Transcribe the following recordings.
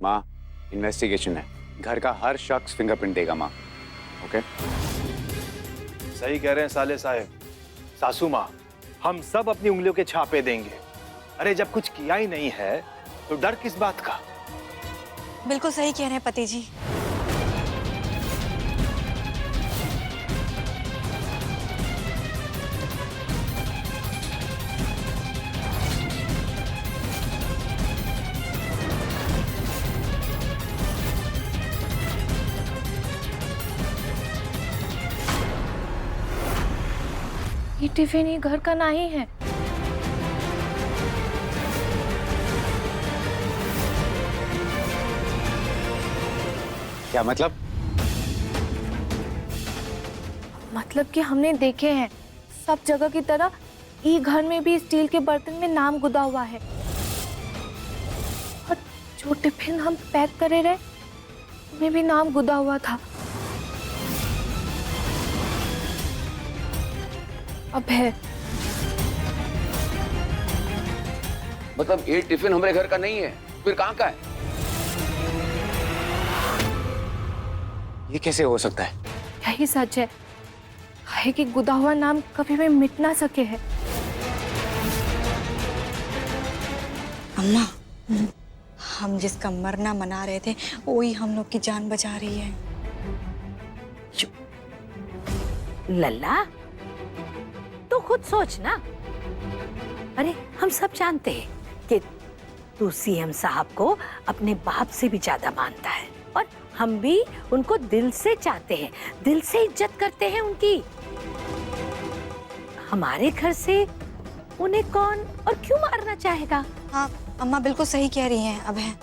माँ, इन्वेस्टिगेशन है, घर का हर शख्स फिंगरप्रिंट देगा माँ। ओके? सही कह रहे हैं साले साहब। सासू माँ, हम सब अपनी उंगलियों के छापे देंगे। अरे जब कुछ किया ही नहीं है तो डर किस बात का। बिल्कुल सही कह रहे हैं पति जी। ये टिफिन ही घर का नहीं है। क्या मतलब? मतलब कि हमने देखे हैं सब जगह की तरह ई घर में भी स्टील के बर्तन में नाम गुदा हुआ है, और जो टिफिन हम पैक करे रहे उसमें भी नाम गुदा हुआ था। अब है मतलब ये टिफिन हमारे घर का नहीं है, फिर कहाँ का है? ये कैसे हो सकता है? यही सच है कि गुदा हुआ नाम कभी भी मिट ना सके है। अम्मा, हम जिसका मरना मना रहे थे वही हम लोग की जान बचा रही है। लल्ला, तू खुद सोच ना। अरे हम सब जानते हैं कि तू सीएम साहब को अपने बाप से भी ज्यादा मानता है, और हम भी उनको दिल से चाहते हैं, दिल से इज्जत करते हैं उनकी। हमारे घर से उन्हें कौन और क्यों मारना चाहेगा? हाँ अम्मा बिल्कुल सही कह रही हैं। अब है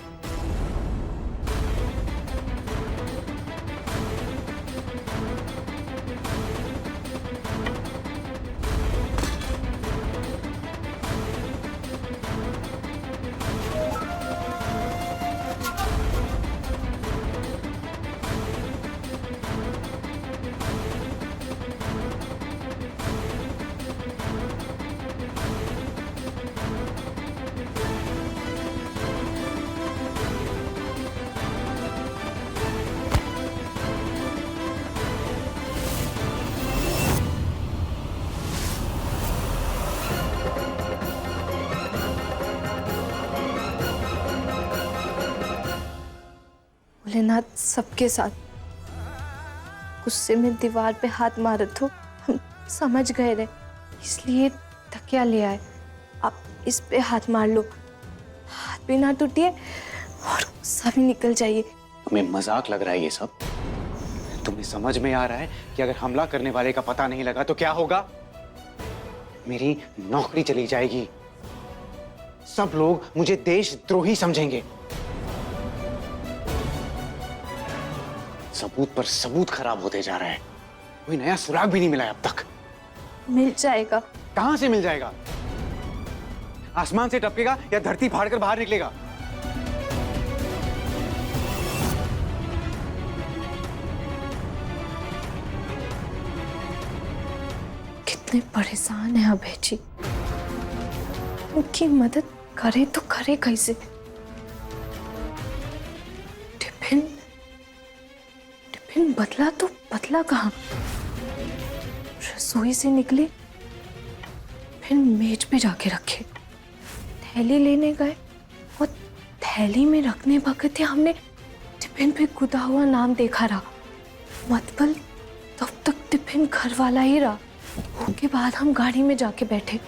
भोलेनाथ सबके साथ। गुस्से में दीवार पे हाथ मारे तो हम समझ गए रहे, इसलिए तकिया ले आए। आप इस पे हाथ मार लो, हाथ भी ना टूटिए और गुस्सा भी निकल जाइए। तुम्हें मजाक लग रहा है ये सब? तुम्हें समझ में आ रहा है कि अगर हमला करने वाले का पता नहीं लगा तो क्या होगा? मेरी नौकरी चली जाएगी, सब लोग मुझे देशद्रोही समझेंगे। सबूत पर सबूत खराब होते जा रहा है, कोई नया सुराग भी नहीं मिला है अब तक। मिल जाएगा। कहां से मिल जाएगा? आसमान से टपकेगा या धरती फाड़कर बाहर निकलेगा? कितने परेशान है अभय जी, उनकी मदद करे तो करे कैसे? टिफिन बदला तो बदला कहाँ? रसोई से निकले फिर मेज पे जाके रखे, थैली लेने गए और थैली में रखने वक्त हमने टिफिन पे गुदा हुआ नाम देखा रहा। मतलब तब तक टिफिन घर वाला ही रहा। उसके बाद हम गाड़ी में जाके बैठे।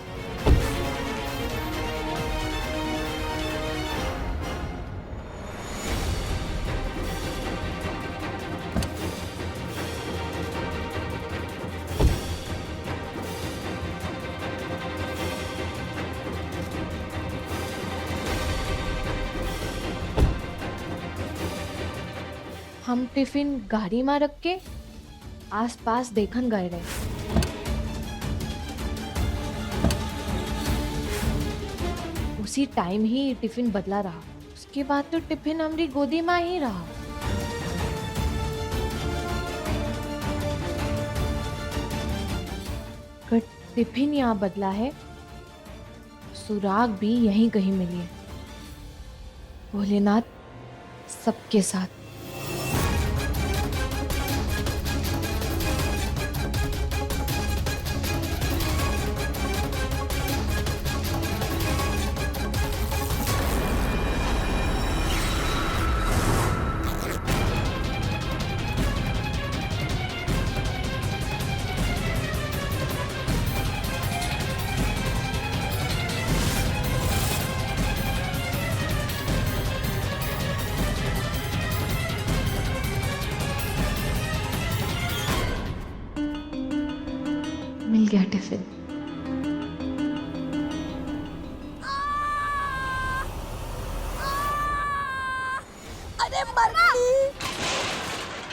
हम टिफिन गाड़ी में रख के आस पास देखन गए रहे। उसी टाइम ही टिफिन बदला रहा। उसके बाद तो टिफिन हमारी गोदी में ही रहा। अगर टिफिन यहाँ बदला है, सुराग भी यहीं कहीं मिली है। भोलेनाथ सबके साथ। मिल गया टिफिन। अरे मर गई।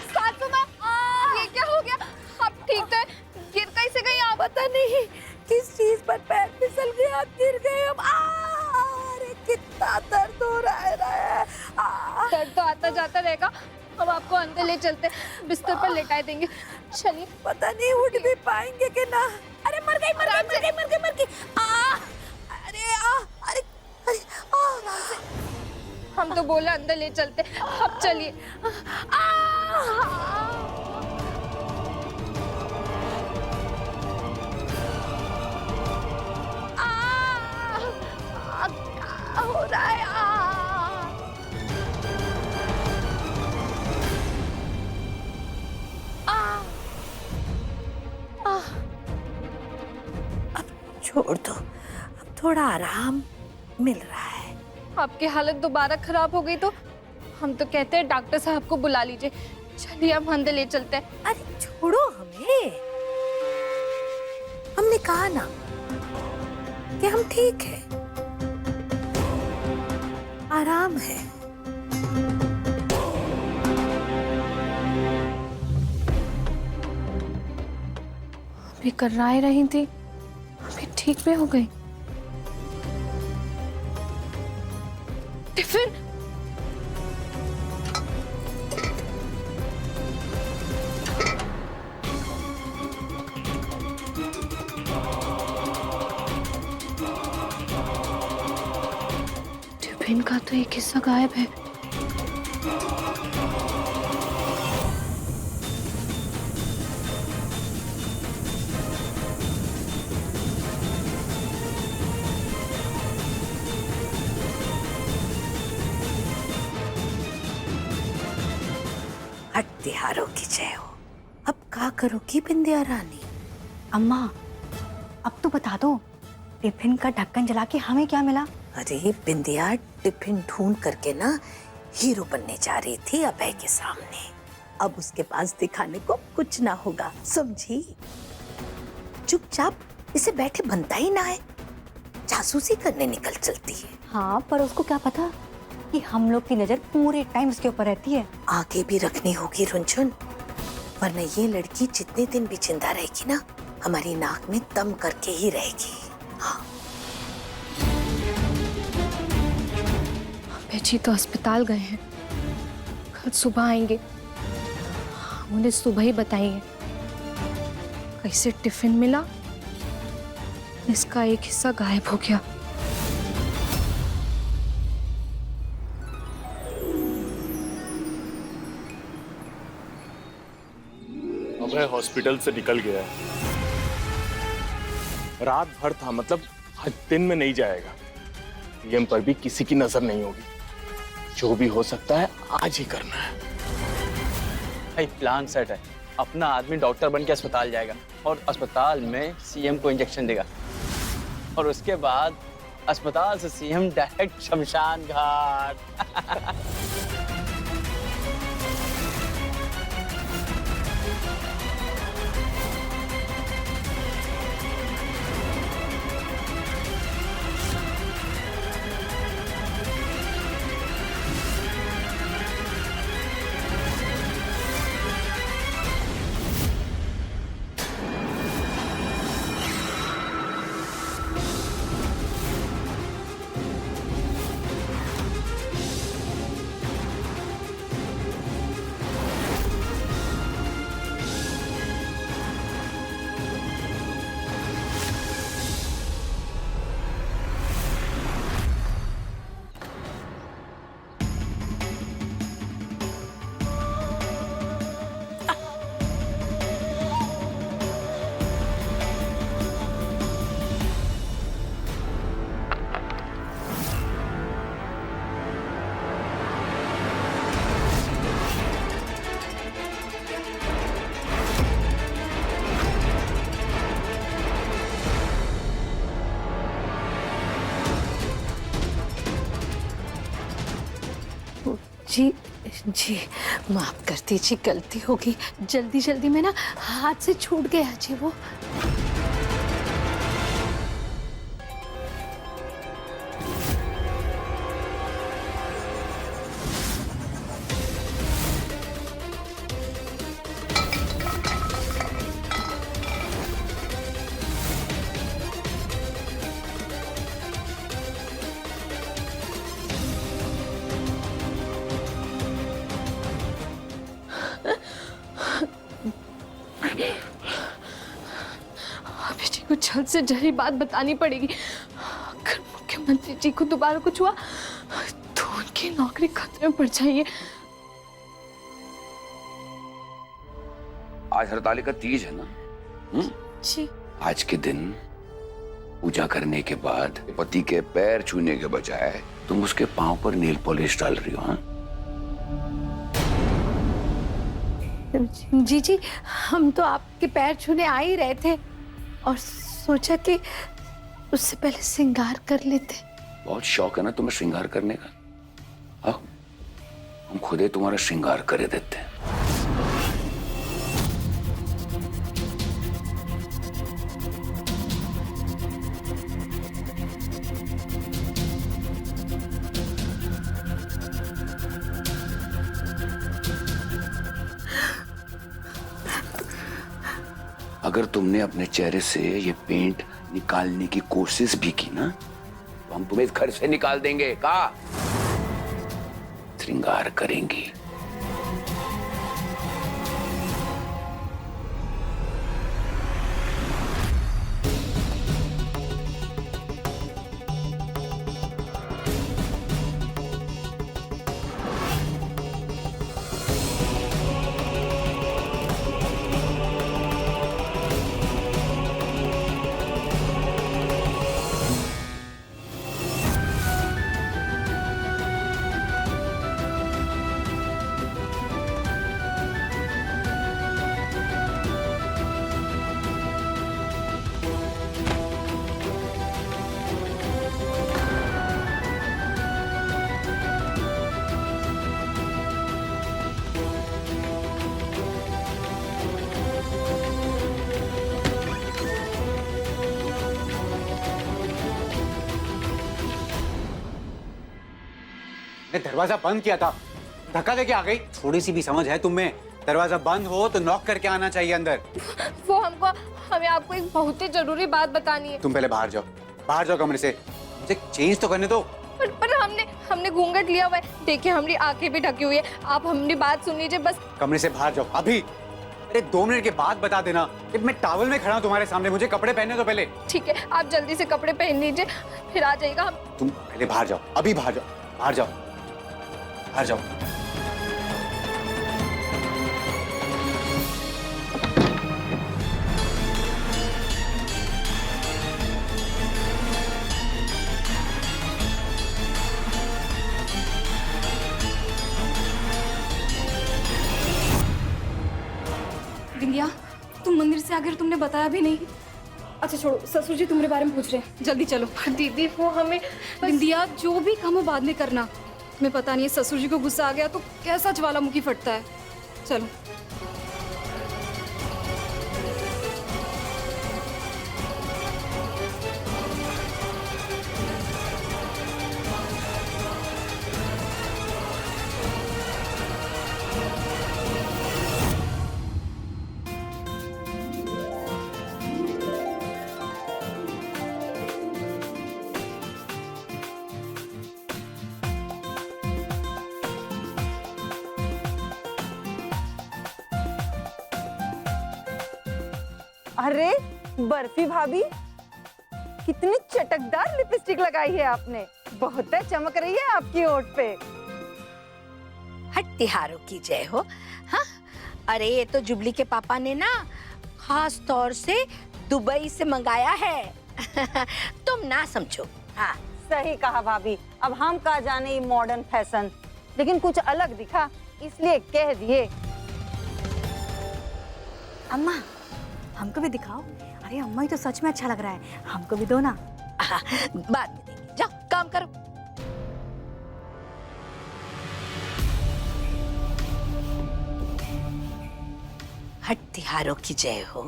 सासू माँ, ये क्या हो गया? आप ठीक तो है? गिर कैसे गई आप? पता नहीं किस चीज पर पैर फिसल गया, आप गिर गए। अब अरे कितना दर्द हो रहा है। दर्द तो आता जाता रहेगा। अब आपको अंदर ले चलते, बिस्तर पर लेटाए देंगे। चलिए। पता नहीं उठ भी पाएंगे कि ना। अरे मर गई मर गई मर गई मर गई मर गई। अरे अरे अरे हम तो बोले अंदर ले चलते, अब चलिए। क्या हो रहा है? अब छोड़ दो, अब थोड़ा आराम मिल रहा है। आपकी हालत दोबारा खराब हो गई तो हम तो कहते हैं डॉक्टर साहब को बुला लीजिए। चलिए अब अंदर ले चलते हैं। अरे छोड़ो हमें, हमने कहा ना कि हम ठीक हैं, आराम है। अभी कर्राए रही थी, अभी ठीक भी हो गई। टिफिन टिफिन का तो एक हिस्सा गायब है। तिहारों की जय हो। अब क्या करोगी बिंदिया रानी? अम्मा, अब तो बता दो, टिफिन का ढक्कन जला के हमें क्या मिला? अरे बिंदिया टिफिन ढूंढ करके ना हीरो बनने जा रही थी अभय के सामने। अब उसके पास दिखाने को कुछ ना होगा, समझी? चुपचाप इसे बैठे बनता ही ना है, जासूसी करने निकल चलती है। हाँ, पर उसको क्या पता कि हम लोग की नजर पूरे टाइम उसके ऊपर रहती है। आगे भी रखनी होगी रुंझुन, वरना ये लड़की जितने दिन भी जिंदा रहेगी ना, हमारी नाक में दम करके ही रहेगी। हाँ। बेची तो अस्पताल गए हैं, कल सुबह आएंगे। हम उन्हें सुबह ही बताएंगे कैसे टिफिन मिला, इसका एक हिस्सा गायब हो गया। अभय हॉस्पिटल से निकल गया है। रात भर था, मतलब आज दिन में नहीं जाएगा। सीएम पर भी किसी की नजर नहीं होगी। जो भी हो सकता है आज ही करना है। भाई प्लान सेट है। अपना आदमी डॉक्टर बन के अस्पताल जाएगा और अस्पताल में सीएम को इंजेक्शन देगा, और उसके बाद अस्पताल से सीएम डायरेक्ट शमशान घाट। जी जी माफ कर दीजिए, गलती होगी। जल्दी जल्दी में ना हाथ से छूट गया जी वो। अभी जी को जल्द से जल्द ही बात बतानी पड़ेगी। अगर मुख्यमंत्री जी को दोबारा कुछ हुआ तो उनकी नौकरी खतरे में पड़ जाएगी। आज हरतालिका तीज है ना? जी आज के दिन पूजा करने के बाद पति के पैर छूने के बजाय तुम उसके पांव पर नेल पॉलिश डाल रही हो। हाँ, जी जी हम तो आपके पैर छूने आ ही रहे थे और सोचा कि उससे पहले श्रृंगार कर लेते। बहुत शौक है ना तुम्हें श्रृंगार करने का? हाँ, हम खुद ही तुम्हारा श्रृंगार करे देते हैं। अगर तुमने अपने चेहरे से ये पेंट निकालने की कोशिश भी की ना तो हम तुम्हें इस घर से निकाल देंगे। कहा श्रृंगार करेंगी। ने दरवाजा बंद किया था, धक्का देके आ गई। थोड़ी सी भी समझ है तुम में? दरवाजा बंद हो तो नॉक करके आना चाहिए अंदर। वो हमें आपको एक बहुत ही जरूरी बात बतानी है। तुम पहले बाहर जाओ कमरे से, मुझे चेंज तो करने दो। पर हमने घूंघट लिया हुआ है, देखिए हमारी आंखें भी ढकी हुई है। आप हमारी बात सुन लीजिए बस। कमरे से बाहर जाओ अभी। अरे 2 मिनट के बाद बता देना। मैं टॉवल में खड़ा हूँ तुम्हारे सामने, मुझे कपड़े पहनने दो पहले। ठीक है, आप जल्दी से कपड़े पहन लीजिए, फिर आ जाइएगा। तुम पहले बाहर जाओ, अभी बाहर जाओ। बिंदिया, तुम मंदिर से आकर तुमने बताया भी नहीं। अच्छा छोड़ो, ससुर जी तुम्हारे बारे में पूछ रहे हैं, जल्दी चलो। दीदी वो हमें बिंदिया, जो भी काम हो बाद में करना। तुम्हें पता नहीं है ससुर जी को गुस्सा आ गया तो कैसा ज्वालामुखी फटता है। चलो। अरे बर्फी भाभी, कितनी चटकदार लिपस्टिक लगाई है आपने, बहुत चमक रही है आपकी होठ पे। हट तिहारों की जय हो। हाँ, अरे ये तो जुबली के पापा ने ना खास तौर से दुबई से मंगाया है। तुम ना समझो। हाँ सही कहा भाभी, अब हम का जाने ये मॉडर्न फैशन, लेकिन कुछ अलग दिखा इसलिए कह दिए। अम्मा, हमको भी दिखाओ। अरे अम्मा, ये तो सच में अच्छा लग रहा है, हमको भी दो ना। बाद में देंगे, जाओ काम करो। हत्यारों की जय हो।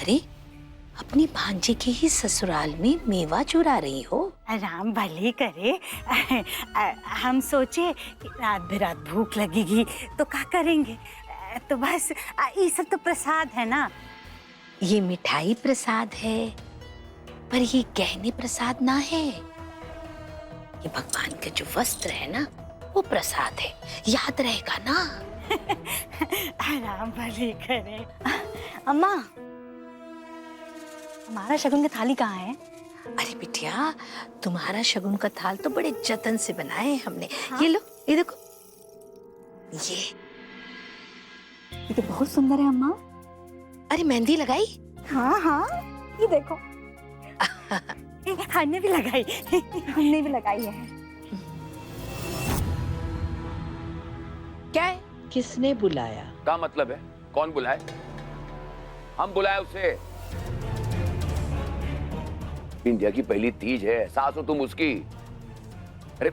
अरे अपनी भांजे के ही ससुराल में मेवा चुरा रही हो। राम भले करे। हम सोचे कि रात बेरात भूख लगेगी तो क्या करेंगे, तो बस ये सब तो प्रसाद है ना। ये मिठाई प्रसाद है, पर ये गहने प्रसाद ना है। ये भगवान के जो वस्त्र है ना, वो प्रसाद है, याद रहेगा ना। राम भले करे। अम्मा, हमारा शगुन की थाली कहाँ है? अरे बिटिया, तुम्हारा शगुन का थाल तो बड़े जतन से बनाए हैं हमने। हाँ? ये लो, ये देखो, ये तो बहुत सुंदर है अम्मा। अरे मेहंदी लगाई? हाँ हाँ, ये देखो। हमने भी लगाई। हमने भी लगाई है। क्या है? किसने बुलाया? क्या मतलब है? कौन बुलाए? हम बुलाए उसे। इंडिया की पहली तीज है, सास हो तुम उसकी। अरे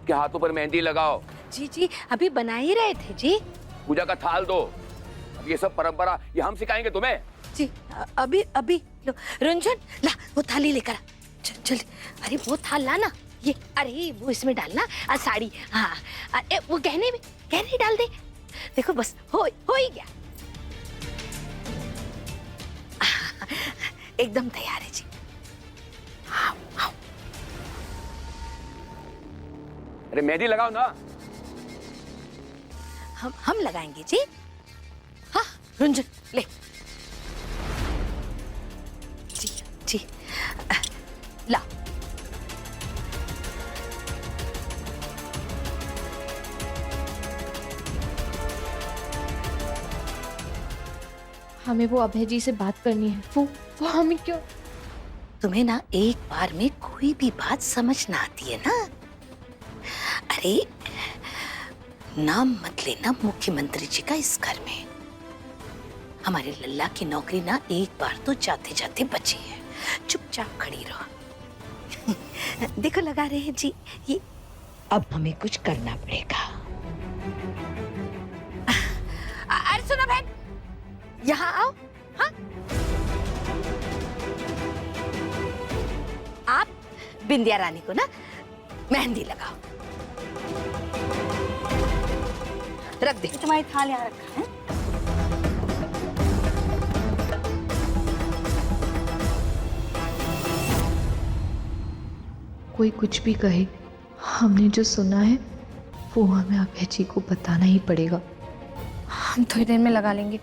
क्या हाथों पर मेहंदी लगाओ। जी जी, अभी बना ही रहे थे जी। पूजा का थाल दो। अब ये सब परंपरा ये हम सिखाएंगे तुम्हें? जी अभी लो रंजन, ला वो थाली लेकर आ। चल। अरे वो थाल ला ना, ये अरे वो इसमें डालना, साड़ी। हाँ अरे वो गहने डाल दे। देखो बस हो ही गया। एकदम तैयार है जी। आओ। अरे मेहंदी लगाओ ना। हम लगाएंगे जी। हाँ रंजन ले। जी ला। हमें वो अभय जी से बात करनी है। वो हमें क्यों? तुम्हें ना एक बार में कोई भी बात समझ ना आती है ना। अरे नाम मत लेना मुख्यमंत्री जी का इस घर में। हमारे लल्ला की नौकरी ना एक बार तो जाते जाते बची है। चुपचाप खड़ी रहो। देखो लगा रहे हैं जी ये। अब हमें कुछ करना पड़ेगा। अरे सुनो बहन, यहाँ आओ। हाँ आप बिंदिया रानी को ना मेहंदी लगाओ। रख दे। तुम्हारी थाल यहाँ रखा है। कोई कुछ भी कहे, हमने जो सुना है वो हमें अभय जी को बताना ही पड़ेगा। हम थोड़ी देर में लगा लेंगे।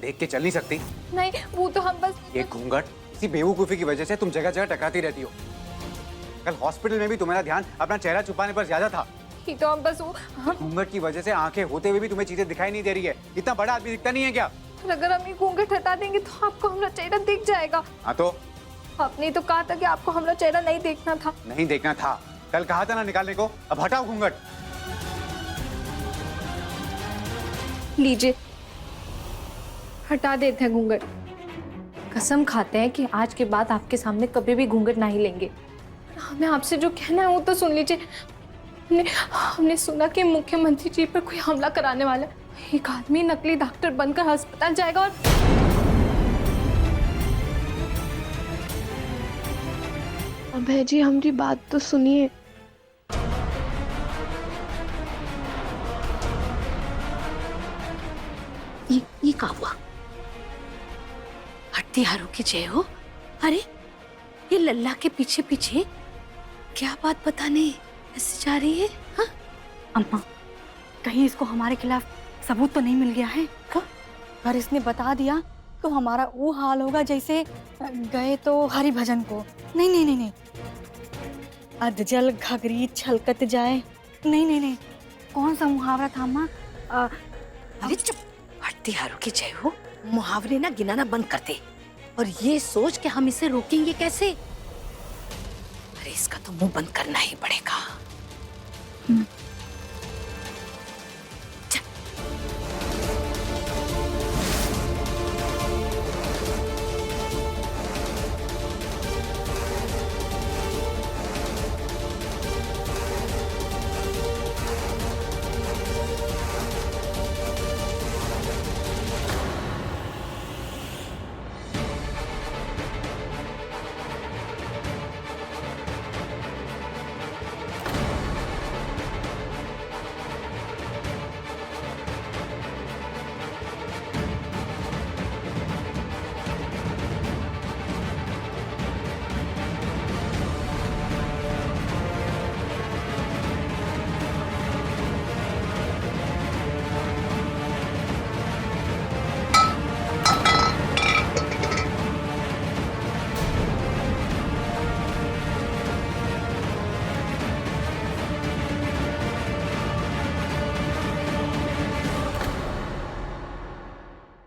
देख के चल नहीं सकती? नहीं, वो तो हम बस ये घूंघट, इसी बेवकूफी की वजह से तुम जगह जगह टकराती रहती हो। कल हॉस्पिटल में भी तुम्हारा ध्यान अपना चेहरा छुपाने पर ज्यादा था। ही तो हम बस वो घूंघट की वजह से आंखें होते हुए भी तुम्हें चीजें दिखाई नहीं दे रही है। इतना बड़ा आदमी दिखता नहीं है क्या? अगर हम ये घूंघट हटा देंगे तो आपको हमारा चेहरा दिख जाएगा। हाँ तो आपने तो कहा था कि आपको हमारा चेहरा नहीं देखना था। नहीं देखना था, कल कहा था ना निकालने को। अब हटाओ घूंघट। लीजिए, हटा देते हैं घूंघट। कसम खाते हैं कि आज के बाद आपके सामने कभी भी घूंघट नहीं लेंगे। हमें आपसे जो कहना है वो तो सुन लीजिए। हमने सुना कि मुख्यमंत्री जी पर कोई हमला कराने वाला है। एक आदमी नकली डॉक्टर बनकर अस्पताल जाएगा और अभय जी हमारी बात तो सुनिए। ये क्या हुआ? हत्यारों की जय हो। अरे ये लल्ला के पीछे पीछे क्या बात बताने ऐसे जा रही है? हाँ? अम्मा, कहीं इसको हमारे खिलाफ सबूत तो नहीं मिल गया है? अगर इसने बता दिया तो हमारा वो हाल होगा जैसे गए तो हरि भजन को। नहीं नहीं नहीं नहीं, अधजल घगरी छलकत जाए, नहीं नहीं नहीं, कौन सा मुहावरा था अम्मा? अरे चुप, हट्टीहारों की जय हो। मुहावरे ना गिनाना बंद कर दे और ये सोच कि हम इसे रोकेंगे कैसे। अरे इसका तो मुंह बंद करना ही पड़ेगा।